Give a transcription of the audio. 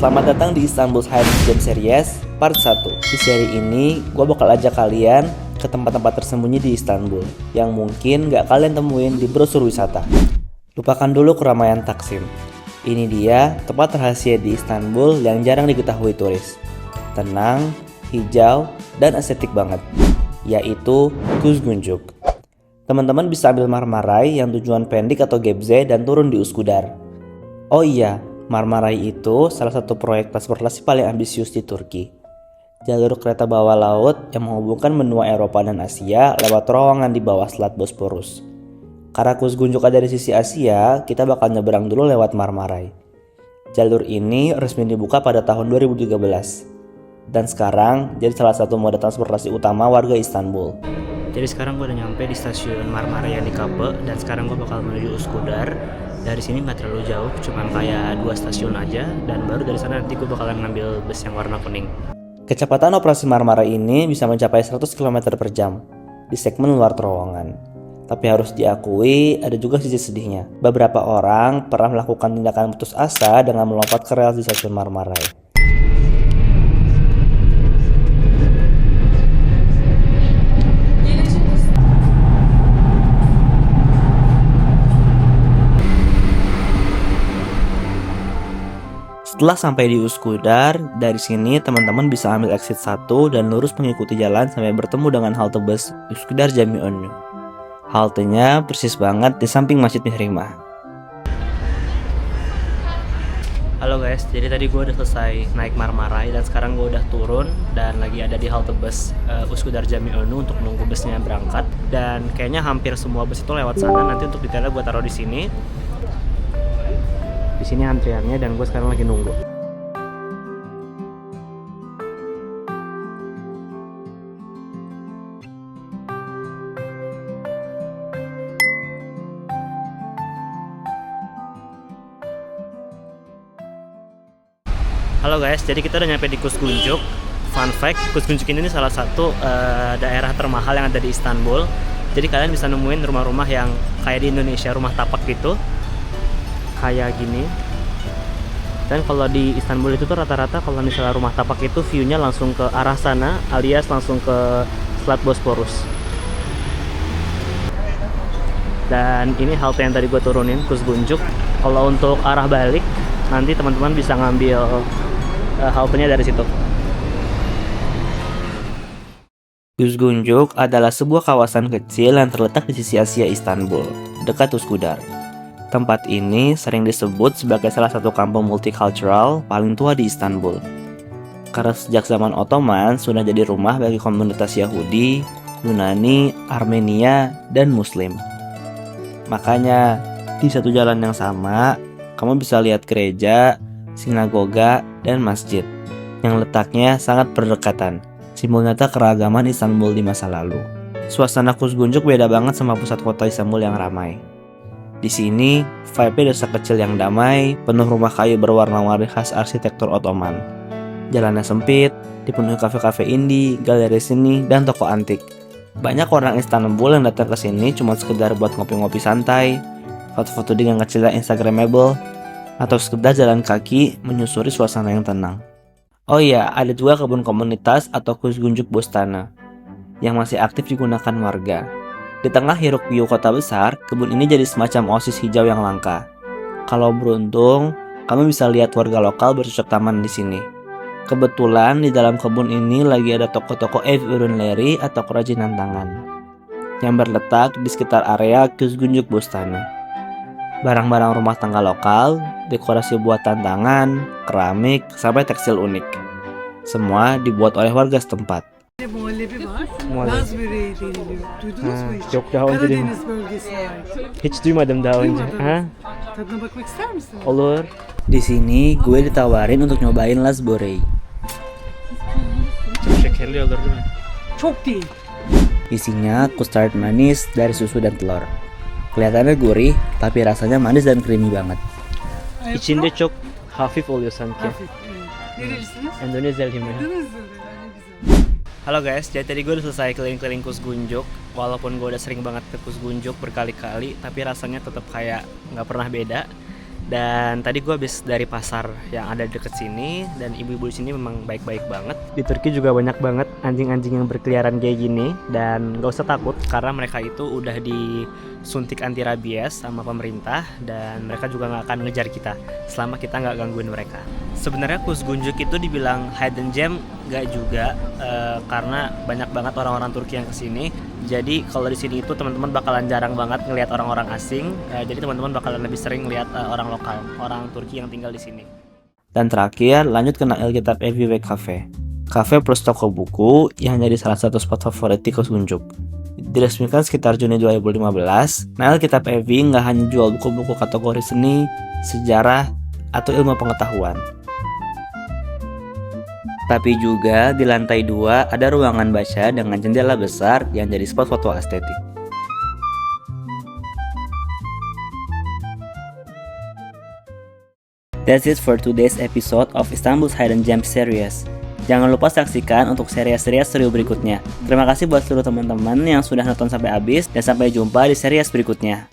Selamat datang di Istanbul's Hidden Gem Series Part 1. Di seri ini, gue bakal ajak kalian ke tempat-tempat tersembunyi di Istanbul yang mungkin gak kalian temuin di brosur wisata. Lupakan dulu keramaian Taksim. Ini dia tempat rahasia di Istanbul yang jarang diketahui turis. Tenang, hijau, dan estetik banget, yaitu Kuzguncuk. Teman-teman bisa ambil Marmaray yang tujuan Pendik atau Gebze dan turun di Üsküdar. Oh iya, Marmaray itu salah satu proyek transportasi paling ambisius di Turki. Jalur kereta bawah laut yang menghubungkan benua Eropa dan Asia lewat terowongan di bawah Selat Bosporus. Karena Kuzguncuk ada di sisi Asia, kita bakal nyeberang dulu lewat Marmaray. Jalur ini resmi dibuka pada tahun 2013 dan sekarang jadi salah satu moda transportasi utama warga Istanbul. Jadi sekarang gue udah nyampe di stasiun Marmaray yang di Kapı dan sekarang gue bakal menuju Üsküdar. Dari sini nggak terlalu jauh, cuman kayak 2 stasiun aja, dan baru dari sana nanti gue bakalan ngambil bus yang warna kuning. Kecepatan operasi Marmaray ini bisa mencapai 100 km per jam di segmen luar terowongan. Tapi harus diakui ada juga sisi sedihnya. Beberapa orang pernah melakukan tindakan putus asa dengan melompat ke rel di stasiun Marmaray. Setelah sampai di Üsküdar, dari sini teman-teman bisa ambil exit 1 dan lurus mengikuti jalan sampai bertemu dengan halte bus Üsküdar Camionu. Haltenya persis banget di samping Masjid Mihrimah. Halo guys, jadi tadi gue udah selesai naik Marmaray dan sekarang gue udah turun dan lagi ada di halte bus Üsküdar Camionu untuk nunggu busnya berangkat. Dan kayaknya hampir semua bus itu lewat sana. Nanti untuk detailnya gue taruh di sini. Di sini antriannya dan gue sekarang lagi nunggu. Halo guys, jadi kita udah nyampe di Kuzguncuk. Fun fact, Kuzguncuk ini salah satu daerah termahal yang ada di Istanbul. Jadi kalian bisa nemuin rumah-rumah yang kayak di Indonesia, rumah tapak gitu. Kayak gini. Dan kalau di Istanbul itu tuh rata-rata kalau misalnya rumah tapak itu view-nya langsung ke arah sana alias langsung ke Selat Bosporus. Dan ini halte yang tadi gue turunin, Kuzguncuk. Kalau untuk arah balik nanti teman-teman bisa ngambil haltenya dari situ. Kuzguncuk adalah sebuah kawasan kecil yang terletak di sisi Asia Istanbul, dekat Üsküdar. Tempat ini sering disebut sebagai salah satu kampung multicultural paling tua di Istanbul. Karena sejak zaman Ottoman sudah jadi rumah bagi komunitas Yahudi, Yunani, Armenia, dan Muslim. Makanya di satu jalan yang sama, kamu bisa lihat gereja, sinagoga, dan masjid yang letaknya sangat berdekatan, simbol nyata keragaman Istanbul di masa lalu. Suasana Kuzguncuk beda banget sama pusat kota Istanbul yang ramai. Di sini, vibe-nya desa kecil yang damai, penuh rumah kayu berwarna-warni khas arsitektur Ottoman. Jalannya sempit, dipenuhi kafe-kafe indie, galeri seni, dan toko antik. Banyak orang Istanbul yang datang ke sini cuma sekedar buat ngopi-ngopi santai, foto-foto dengan kecil yang instagramable, atau sekedar jalan kaki menyusuri suasana yang tenang. Oh iya, ada juga kebun komunitas atau Kuzguncuk Bostana yang masih aktif digunakan warga. Di tengah hiruk pikuk kota besar, kebun ini jadi semacam oasis hijau yang langka. Kalau beruntung, kamu bisa lihat warga lokal bercocok tanam di sini. Kebetulan di dalam kebun ini lagi ada toko-toko ev ürünleri atau kerajinan tangan yang berletak di sekitar area Kuzguncuk Bostana. Barang-barang rumah tangga lokal, dekorasi buatan tangan, keramik, sampai tekstil unik. Semua dibuat oleh warga setempat. Muhallebi var. Muhallebi. Laz böreği deniliyor. Duydunuz mu hiç? Yok, daha önce Karadeniz bölgesi ait. Hiç duymadım daha önce. Duymadınız. Tadına bakmak ister misiniz? Olur. Di sini, gue ditawarin untuk nyobain Laz Böreği. Çok şekerli olur değil mi? Çok değil. Isinya custard manis dari susu dan telur. Kelihatannya gurih, tapi rasanya manis dan creamy banget. İçinde çok hafif oluyor sanki. Hafif. Evet. Nerelisiniz? Endonezyalıyım ya. Endonezya. Ne güzel. Halo guys, jadi tadi gue udah selesai keliling-keliling Kuzguncuk. Walaupun gue udah sering banget ke Kuzguncuk berkali-kali, tapi rasanya tetap kayak nggak pernah beda. Dan tadi gue habis dari pasar yang ada deket sini, dan ibu-ibu di sini memang baik-baik banget. Di Turki juga banyak banget anjing-anjing yang berkeliaran kayak gini, dan gak usah takut karena mereka itu udah disuntik anti rabies sama pemerintah, dan mereka juga gak akan ngejar kita selama kita gak gangguin mereka. Sebenarnya Kuzguncuk itu dibilang hidden gem gak juga, karena banyak banget orang-orang Turki yang kesini. Jadi kalau di sini itu teman-teman bakalan jarang banget ngelihat orang-orang asing. Jadi teman-teman bakalan lebih sering lihat orang lokal, orang Turki yang tinggal di sini. Dan terakhir, lanjut ke Nail Kitab Evi Cafe. Cafe plus toko buku yang jadi salah satu spot favorit di Kuzguncuk. Diresmikan sekitar Juni 2015, Nail Kitab Evi nggak hanya jual buku-buku kategori seni, sejarah, atau ilmu pengetahuan. Tapi juga di lantai 2 ada ruangan baca dengan jendela besar yang jadi spot foto estetik. That's it for today's episode of Istanbul's Hidden Gems series. Jangan lupa saksikan untuk series-series seru berikutnya. Terima kasih buat seluruh teman-teman yang sudah nonton sampai habis, dan sampai jumpa di series berikutnya.